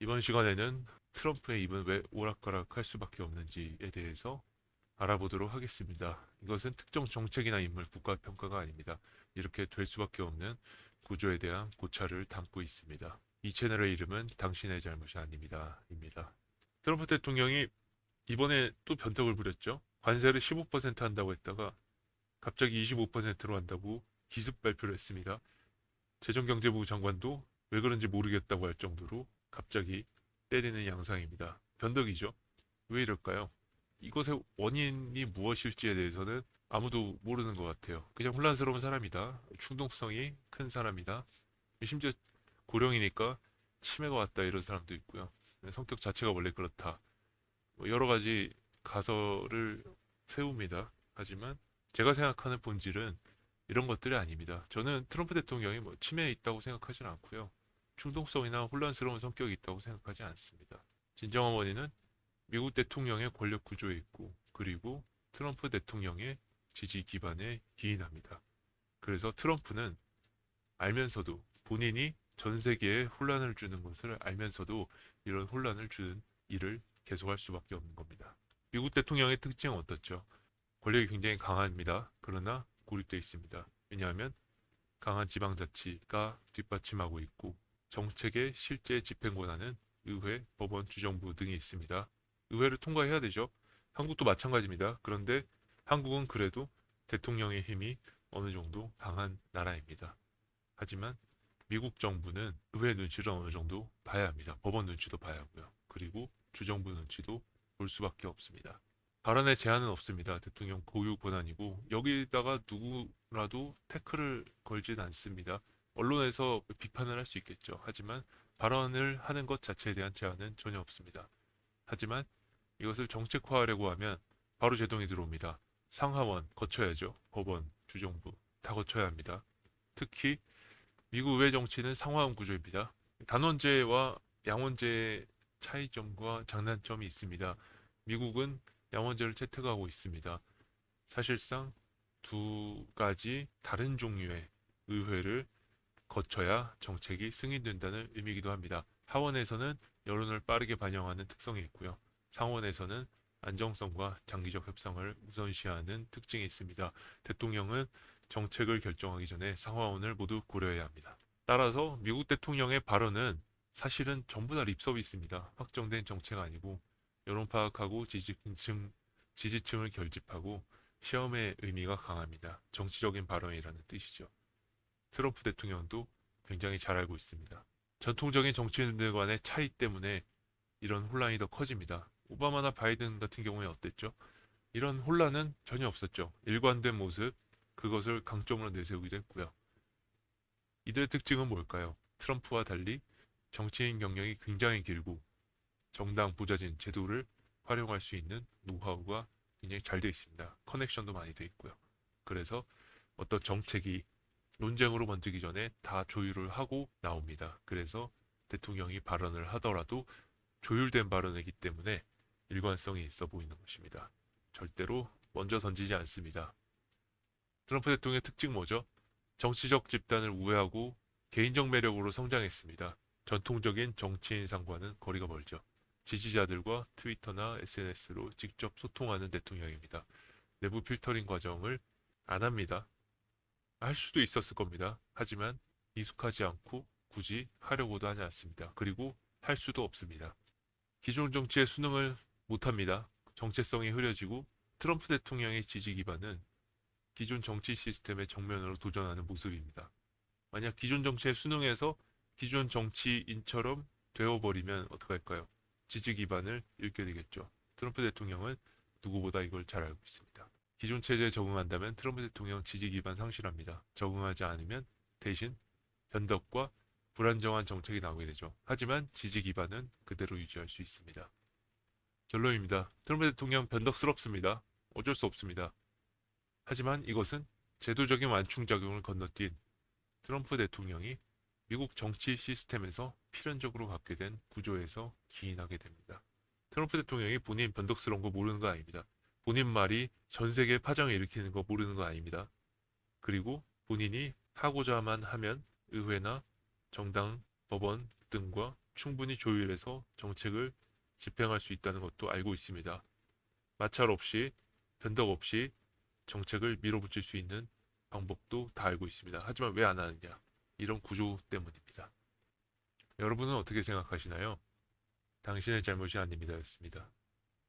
이번 시간에는 트럼프의 입은 왜 오락가락할 수밖에 없는지에 대해서 알아보도록 하겠습니다. 이것은 특정 정책이나 인물 국가 평가가 아닙니다. 이렇게 될 수밖에 없는 구조에 대한 고찰을 담고 있습니다. 이 채널의 이름은 당신의 잘못이 아닙니다. 입니다. 트럼프 대통령이 이번에 또 변덕을 부렸죠. 관세를 15% 한다고 했다가 갑자기 25%로 한다고 기습 발표를 했습니다. 재정경제부 장관도 왜 그런지 모르겠다고 할 정도로 갑자기 때리는 양상입니다. 변덕이죠. 왜 이럴까요? 이것의 원인이 무엇일지에 대해서는 아무도 모르는 것 같아요. 그냥 혼란스러운 사람이다. 충동성이 큰 사람이다. 심지어 고령이니까 치매가 왔다 이런 사람도 있고요. 성격 자체가 원래 그렇다. 뭐 여러 가지 가설을 세웁니다. 하지만 제가 생각하는 본질은 이런 것들이 아닙니다. 저는 트럼프 대통령이 뭐 치매에 있다고 생각하지는 않고요. 충동성이나 혼란스러운 성격이 있다고 생각하지 않습니다. 진정한 원인은 미국 대통령의 권력 구조에 있고 그리고 트럼프 대통령의 지지 기반에 기인합니다. 그래서 트럼프는 알면서도 본인이 전 세계에 혼란을 주는 것을 알면서도 이런 혼란을 주는 일을 계속할 수밖에 없는 겁니다. 미국 대통령의 특징은 어떻죠? 권력이 굉장히 강합니다. 그러나 고립되어 있습니다. 왜냐하면 강한 지방자치가 뒷받침하고 있고 정책의 실제 집행 권한은 의회, 법원, 주정부 등이 있습니다. 의회를 통과해야 되죠. 한국도 마찬가지입니다. 그런데 한국은 그래도 대통령의 힘이 어느 정도 강한 나라입니다. 하지만 미국 정부는 의회 눈치를 어느 정도 봐야 합니다. 법원 눈치도 봐야 하고요. 그리고 주정부 눈치도 볼 수밖에 없습니다. 발언에 제한은 없습니다. 대통령 고유 권한이고 여기다가 누구라도 태클을 걸진 않습니다. 언론에서 비판을 할 수 있겠죠. 하지만 발언을 하는 것 자체에 대한 제한은 전혀 없습니다. 하지만 이것을 정책화하려고 하면 바로 제동이 들어옵니다. 상하원 거쳐야죠. 법원, 주정부 다 거쳐야 합니다. 특히 미국 의회 정치는 상하원 구조입니다. 단원제와 양원제의 차이점과 장단점이 있습니다. 미국은 양원제를 채택하고 있습니다. 사실상 두 가지 다른 종류의 의회를 거쳐야 정책이 승인된다는 의미이기도 합니다. 하원에서는 여론을 빠르게 반영하는 특성이 있고요. 상원에서는 안정성과 장기적 협상을 우선시하는 특징이 있습니다. 대통령은 정책을 결정하기 전에 상하원을 모두 고려해야 합니다. 따라서 미국 대통령의 발언은 사실은 전부 다 립서비스입니다. 확정된 정책 아니고 여론 파악하고 지지층을 결집하고 시험의 의미가 강합니다. 정치적인 발언이라는 뜻이죠. 트럼프 대통령도 굉장히 잘 알고 있습니다. 전통적인 정치인들 간의 차이 때문에 이런 혼란이 더 커집니다. 오바마나 바이든 같은 경우에 어땠죠? 이런 혼란은 전혀 없었죠. 일관된 모습, 그것을 강점으로 내세우기도 했고요. 이들의 특징은 뭘까요? 트럼프와 달리 정치인 경력이 굉장히 길고 정당 보좌진 제도를 활용할 수 있는 노하우가 굉장히 잘 되어 있습니다. 커넥션도 많이 되어 있고요. 그래서 어떤 정책이 논쟁으로 번지기 전에 다 조율을 하고 나옵니다. 그래서 대통령이 발언을 하더라도 조율된 발언이기 때문에 일관성이 있어 보이는 것입니다. 절대로 먼저 던지지 않습니다. 트럼프 대통령의 특징 뭐죠? 정치적 집단을 우회하고 개인적 매력으로 성장했습니다. 전통적인 정치인상과는 거리가 멀죠. 지지자들과 트위터나 SNS로 직접 소통하는 대통령입니다. 내부 필터링 과정을 안 합니다. 할 수도 있었을 겁니다. 하지만 익숙하지 않고 굳이 하려고도 하지 않습니다. 그리고 할 수도 없습니다. 기존 정치의 수능을 못합니다. 정체성이 흐려지고 트럼프 대통령의 지지 기반은 기존 정치 시스템의 정면으로 도전하는 모습입니다. 만약 기존 정치의 수능에서 기존 정치인처럼 되어버리면 어떡할까요? 지지 기반을 잃게 되겠죠. 트럼프 대통령은 누구보다 이걸 잘 알고 있습니다. 기존 체제에 적응한다면 트럼프 대통령 지지 기반 상실합니다. 적응하지 않으면 대신 변덕과 불안정한 정책이 나오게 되죠. 하지만 지지 기반은 그대로 유지할 수 있습니다. 결론입니다. 트럼프 대통령 변덕스럽습니다. 어쩔 수 없습니다. 하지만 이것은 제도적인 완충작용을 건너뛴 트럼프 대통령이 미국 정치 시스템에서 필연적으로 갖게 된 구조에서 기인하게 됩니다. 트럼프 대통령이 본인 변덕스러운 거 모르는 거 아닙니다. 본인 말이 전 세계에 파장을 일으키는 거 모르는 거 아닙니다. 그리고 본인이 하고자만 하면 의회나 정당, 법원 등과 충분히 조율해서 정책을 집행할 수 있다는 것도 알고 있습니다. 마찰 없이, 변덕 없이 정책을 밀어붙일 수 있는 방법도 다 알고 있습니다. 하지만 왜 안 하느냐? 이런 구조 때문입니다. 여러분은 어떻게 생각하시나요? 당신의 잘못이 아닙니다. 였습니다.